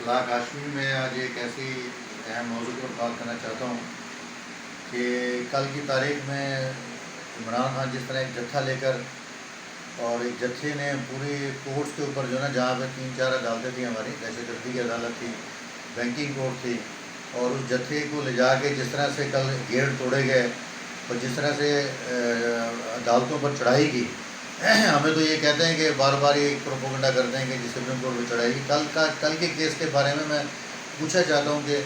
لاکھ ہاشمی میں آج ایک ایسی اہم موضوع پر بات کرنا چاہتا ہوں کہ کل کی تاریخ میں عمران خان جس طرح ایک جتھا لے کر اور ایک جتھے نے پوری کورٹس کے اوپر جو ہے نا، جہاں پہ 3-4 عدالتیں تھیں، ہماری دہشت گردی کی عدالت تھی، بینکنگ کورٹ تھی، اور اس جتھے کو لے جا کے جس طرح سے کل گیٹ توڑے گئے اور جس طرح سے عدالتوں پر چڑھائی کی، ہمیں تو یہ کہتے ہیں کہ بار بار یہ پروپوگنڈا کرتے ہیں کہ جس سپریم کورٹ میں چڑھائی کی۔ کل کے کیس کے بارے میں پوچھنا چاہتا ہوں کہ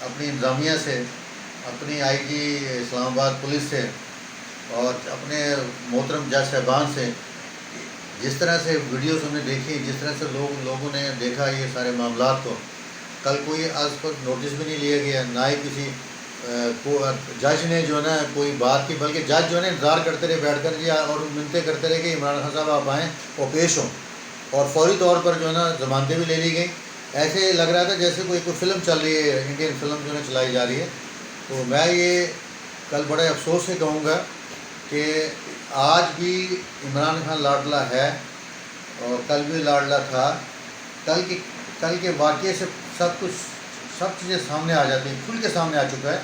اپنی انتظامیہ سے، اپنی آئی جی اسلام آباد پولیس سے اور اپنے محترم جج صاحبان سے، جس طرح سے ویڈیوز ہم نے دیکھی، جس طرح سے لوگوں نے دیکھا یہ سارے معاملات کو، کل کوئی آج پر نوٹس بھی نہیں لیا گیا، نہ ہی کسی جج نے جو ہے نا کوئی بات کی، بلکہ جج جو ہے نا انتظار کرتے رہے بیٹھ کر جی، اور منتیں کرتے رہے کہ عمران خان صاحب آپ آئیں اور پیش ہوں، اور فوری طور پر جو ہے نا ضمانتیں بھی لے لی گئیں۔ ایسے لگ رہا تھا جیسے کوئی فلم چل رہی ہے، انڈین فلم جو ہے چلائی جا رہی ہے۔ تو میں یہ کل بڑے افسوس سے کہوں گا کہ آج بھی عمران خان لاڈلا ہے اور کل بھی لاڈلا تھا۔ کل کے واقعے سے سب چیزیں سامنے آ جاتی ہیں، کھل کے سامنے آ چکا ہے۔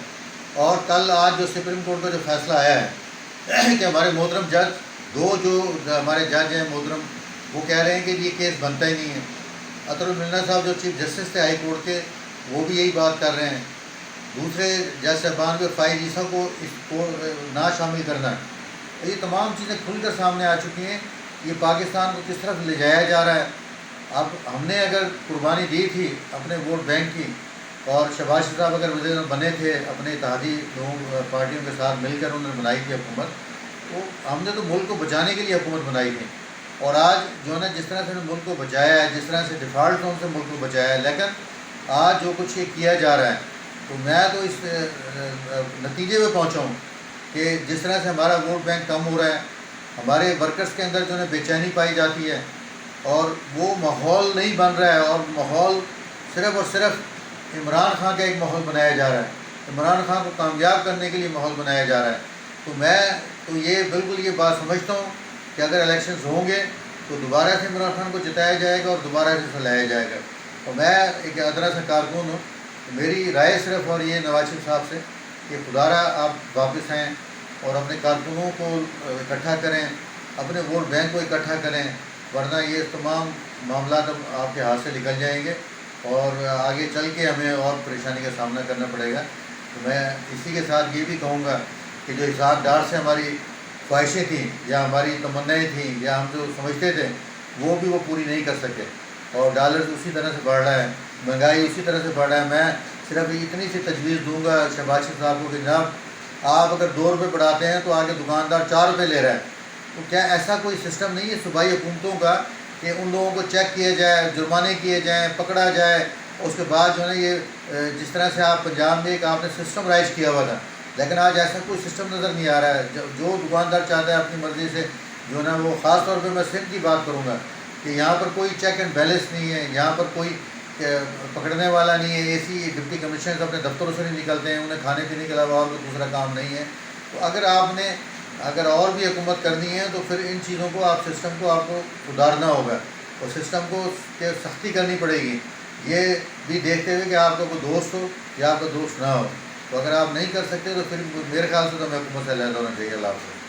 اور کل آج جو سپریم کورٹ کا جو فیصلہ آیا ہے کہ ہمارے محترم جج، جو ہمارے جج ہیں محترم، وہ کہہ رہے ہیں کہ یہ کیس بنتا ہی نہیں ہے۔ اطہر المنہ صاحب جو چیف جسٹس تھے ہائی کورٹ کے، وہ بھی یہی بات کر رہے ہیں۔ دوسرے جج صاحبان بھی فائز عیسیٰ کو اس کو نہ شامل کرنا ہے۔ یہ تمام چیزیں کھل کر سامنے آ چکی ہیں۔ یہ پاکستان کو کس طرف لے جایا جا رہا ہے۔ اب ہم نے اگر قربانی دی تھی اپنے ووٹ بینک کی، اور شہباز شریف صاحب اگر وزیر بنے تھے اپنے اتحادی لوگوں پارٹیوں کے ساتھ مل کر انہوں نے بنائی تھی حکومت، تو ہم نے تو ملک کو بچانے کے لیے حکومت بنائی تھی۔ اور آج جو ہے نا جس طرح سے ملک کو بچایا ہے، جس طرح سے ڈیفالٹ زون سے ملک کو بچایا ہے، لیکن آج جو کچھ یہ کیا جا رہا ہے، تو میں تو اس نتیجے پہ پہنچا ہوں کہ جس طرح سے ہمارا ووٹ بینک کم ہو رہا ہے، ہمارے ورکرز کے اندر جو ہے بے چینی پائی جاتی ہے، اور وہ ماحول نہیں بن رہا ہے، اور ماحول صرف اور صرف عمران خان کا ایک ماحول بنایا جا رہا ہے، عمران خان کو کامیاب کرنے کے لیے ماحول بنایا جا رہا ہے۔ تو میں تو یہ بالکل یہ بات سمجھتا ہوں کہ اگر الیکشنز ہوں گے تو دوبارہ سے عمران خان کو جتایا جائے گا اور دوبارہ سے لایا جائے گا۔ اور میں ایک ادرا سا کارکن ہوں، میری رائے صرف اور یہ نواز شریف صاحب سے کہ خدا را آپ واپس آئیں اور اپنے کارکنوں کو اکٹھا کریں، اپنے ووٹ بینک کو اکٹھا کریں، ورنہ یہ تمام معاملات اب آپ کے ہاتھ سے نکل جائیں گے اور آگے چل کے ہمیں اور پریشانی کا سامنا کرنا پڑے گا۔ تو میں اسی کے ساتھ یہ بھی کہوں گا کہ جو حساب ڈار سے ہماری خواہشیں تھیں یا ہماری تمنائیں تھیں یا ہم جو سمجھتے تھے، وہ بھی وہ پوری نہیں کر سکے، اور ڈالر اسی طرح سے بڑھ رہا ہے، مہنگائی اسی طرح سے بڑھ رہا ہے۔ میں صرف اتنی سی تجویز دوں گا شہباز شریف صاحب کو کہ جناب آپ اگر 2 روپے بڑھاتے ہیں تو آگے دکاندار 4 روپے لے رہا ہے، تو کیا ایسا کوئی سسٹم نہیں ہے صوبائی حکومتوں کا کہ ان لوگوں کو چیک کیا جائے، جرمانے کیے جائیں، پکڑا جائے، اس کے بعد جو ہے نا یہ جس طرح سے آپ پنجاب میں ایک آپ نے سسٹم رائج کیا ہوا تھا، لیکن آج ایسا کوئی سسٹم نظر نہیں آ رہا ہے۔ جو دکاندار چاہتا ہے اپنی مرضی سے جو ہے نا، وہ خاص طور پہ میں سندھ کی بات کروں گا کہ یہاں پر کوئی چیک اینڈ بیلنس نہیں ہے، یہاں پر کوئی پکڑنے والا نہیں ہے۔ ایسی ڈپٹی کمشنر اپنے دفتروں سے نہیں نکلتے ہیں، انہیں کھانے پینے کے علاوہ اور کوئی دوسرا کام نہیں ہے۔ تو اگر اور بھی حکومت کرنی ہے تو پھر ان چیزوں کو سسٹم کو آپ کو سدھارنا ہوگا اور سسٹم کو سختی کرنی پڑے گی، یہ بھی دیکھتے ہوئے کہ آپ کا کوئی دوست ہو یا آپ کا دوست نہ ہو۔ تو اگر آپ نہیں کر سکتے تو پھر میرے خیال سے تو ہمیں حکومت سے علیحدہ ہونا چاہیے۔ اللہ حافظ۔